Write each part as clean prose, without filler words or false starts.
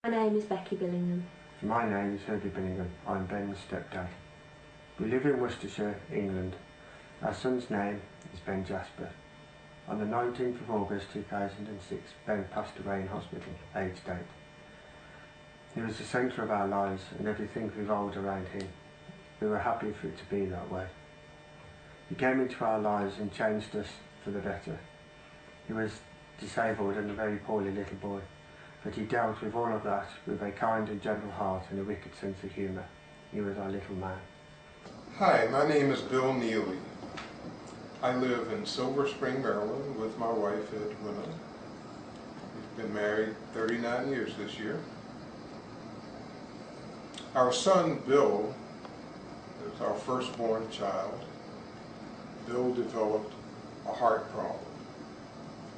My name is Becky Billingham. My name is Herbie Billingham. I'm Ben's stepdad. We live in Worcestershire, England. Our son's name is Ben Jasper. On the 19th of August 2006, Ben passed away in hospital, aged 8. He was the centre of our lives and everything revolved around him. We were happy for it to be that way. He came into our lives and changed us for the better. He was disabled and a very poorly little boy, but he dealt with all of that with a kind and gentle heart and a wicked sense of humour. He was our little man. Hi, my name is Bill Neely. I live in Silver Spring, Maryland with my wife Edwina. We've been married 39 years this year. Our son Bill is our firstborn child. Bill developed a heart problem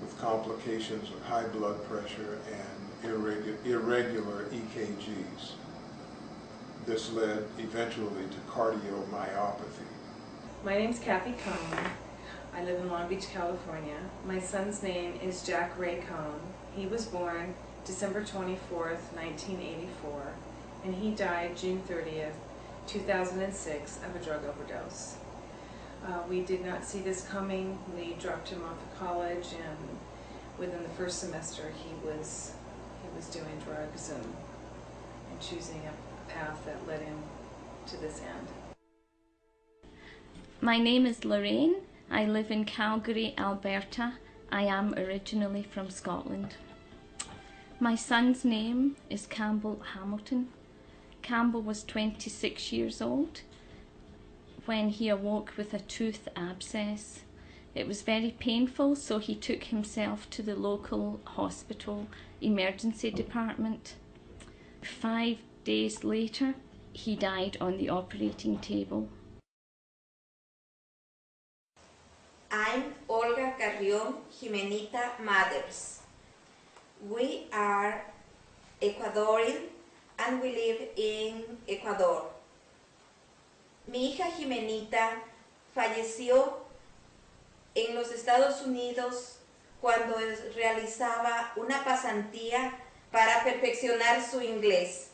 with complications of high blood pressure and irregular EKGs. This led eventually to cardiomyopathy. My name's Kathy Cohn. I live in Long Beach, California. My son's name is Jack Ray Cohn. He was born December 24th, 1984, and he died June 30th, 2006 of a drug overdose. We did not see this coming. We dropped him off at college, and within the first semester he was doing drugs and choosing a path that led him to this end. My name is Lorraine. I live in Calgary, Alberta. I am originally from Scotland. My son's name is Campbell Hamilton. Campbell was 26 years old when he awoke with a tooth abscess. It was very painful, so he took himself to the local hospital emergency department. 5 days later, he died on the operating table. I'm Olga Carrion Jimenita Mathers. We are Ecuadorian and we live in Ecuador. Mi hija Jimenita falleció en los Estados Unidos cuando realizaba una pasantía para perfeccionar su inglés.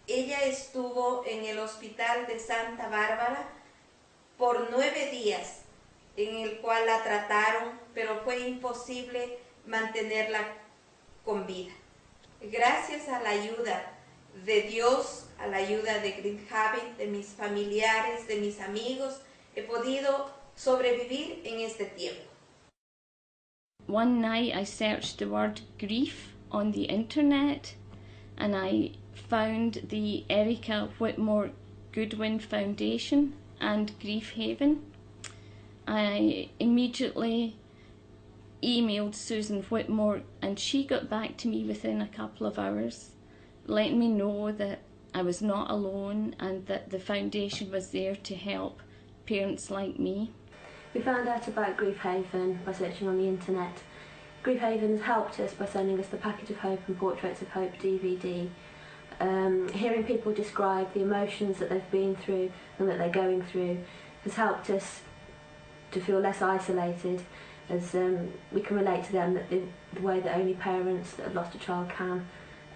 Ella estuvo en el Hospital de Santa Bárbara por 9 días, en el cual la trataron, pero fue imposible mantenerla con vida. Gracias a la ayuda de Dios, a la ayuda de griefHaven, de mis familiares, de mis amigos, he podido sobrevivir en este tiempo. One night I searched the word grief on the internet and I found the Erica Whitmore Goodwin Foundation and griefHaven. I immediately emailed Susan Whitmore and she got back to me within a couple of hours, letting me know that I was not alone and that the foundation was there to help parents like me. We found out about griefHaven by searching on the internet. griefHaven has helped us by sending us the Package of Hope and Portraits of Hope DVD. Hearing people describe the emotions that they've been through and that they're going through has helped us to feel less isolated, as we can relate to them the way that only parents that have lost a child can.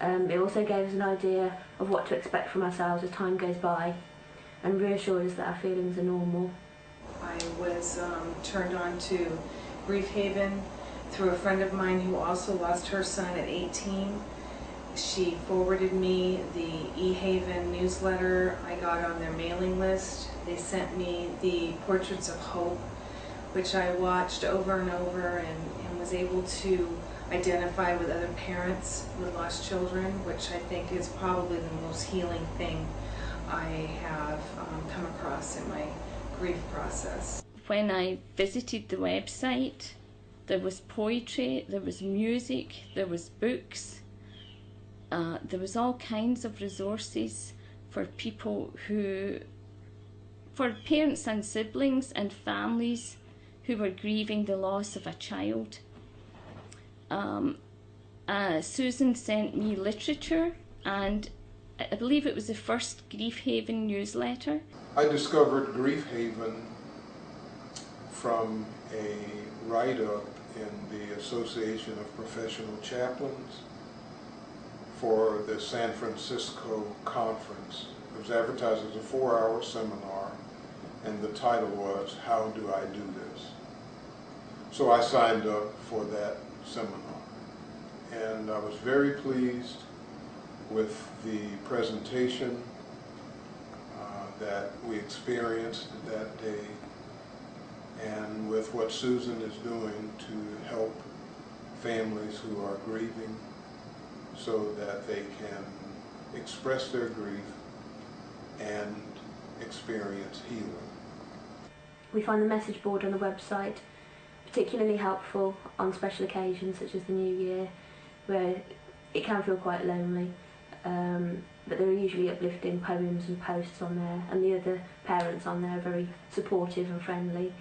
It also gave us an idea of what to expect from ourselves as time goes by and reassured us that our feelings are normal. I was turned on to griefHaven through a friend of mine who also lost her son at 18. She forwarded me the eHaven newsletter. I got on their mailing list. They sent me the Portraits of Hope, which I watched over and over and was able to identify with other parents with lost children, which I think is probably the most healing thing I have come across in my grief process. When I visited the website, there was poetry, there was music, there was books, there was all kinds of resources for people for parents and siblings and families who were grieving the loss of a child. Susan sent me literature, and I believe it was the first griefHaven newsletter. I discovered griefHaven from a write-up in the Association of Professional Chaplains for the San Francisco conference. It was advertised as a 4-hour seminar, and the title was, "How Do I Do This?" So I signed up for that seminar, and I was very pleased with the presentation that we experienced that day, and with what Susan is doing to help families who are grieving so that they can express their grief and experience healing. We find the message board on the website particularly helpful on special occasions such as the New Year, where it can feel quite lonely, but there are usually uplifting poems and posts on there, and the other parents on there are very supportive and friendly.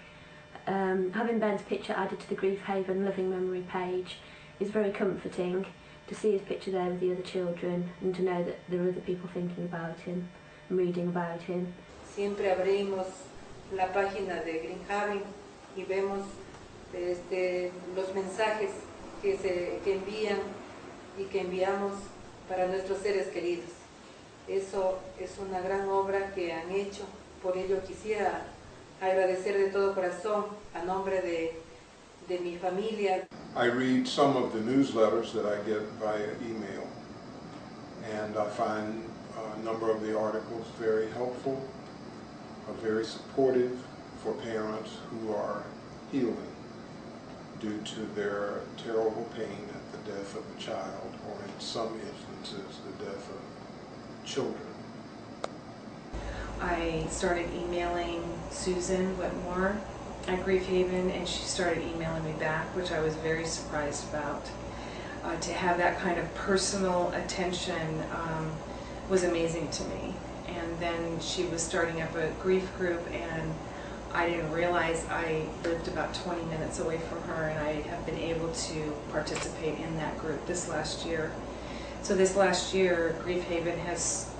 Having Ben's picture added to the griefHaven Loving Memory page is very comforting, to see his picture there with the other children and to know that there are other people thinking about him and reading about him. Siempre abrimos la página de griefHaven y vemos los mensajes que envían y que enviamos para nuestros seres queridos. Eso es una gran obra que han hecho. Por ello quisiera agradecer de todo corazón a nombre de mi familia. I read some of the newsletters that I get via email, and I find a number of the articles very helpful, very supportive for parents who are healing due to their terrible pain at the death of a child, or in some instances, the death of children. I started emailing Susan Whitmore at griefHaven, and she started emailing me back, which I was very surprised about. To have that kind of personal attention was amazing to me. And then she was starting up a grief group, and I didn't realize I lived about 20 minutes away from her, and I have been able to participate in that group this last year. So this last year, griefHaven has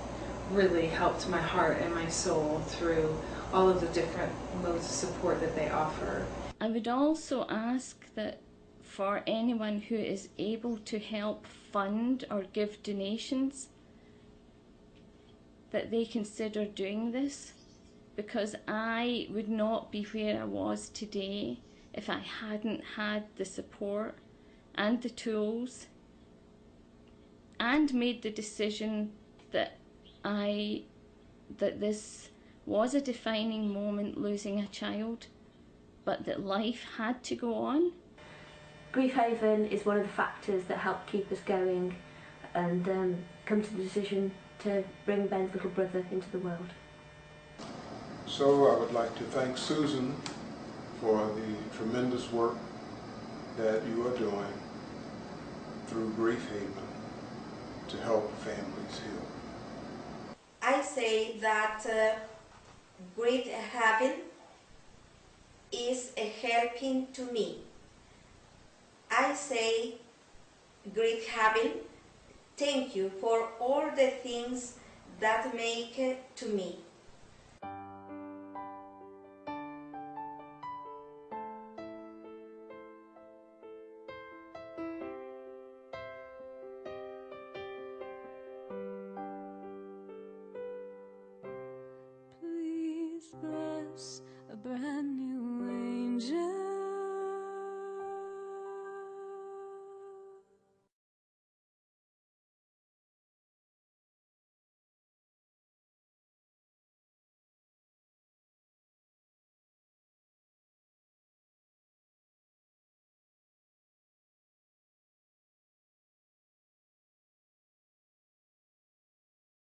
really helped my heart and my soul through all of the different modes of support that they offer. I would also ask that for anyone who is able to help fund or give donations, that they consider doing this, because I would not be where I was today if I hadn't had the support and the tools and made the decision that this was a defining moment, losing a child, but that life had to go on. griefHaven is one of the factors that helped keep us going and come to the decision to bring Ben's little brother into the world. So I would like to thank Susan for the tremendous work that you are doing through griefHaven to help families heal. I say that griefHaven is a helping to me. I say, griefHaven, thank you for all the things that make to me. Please bless a brand new angel.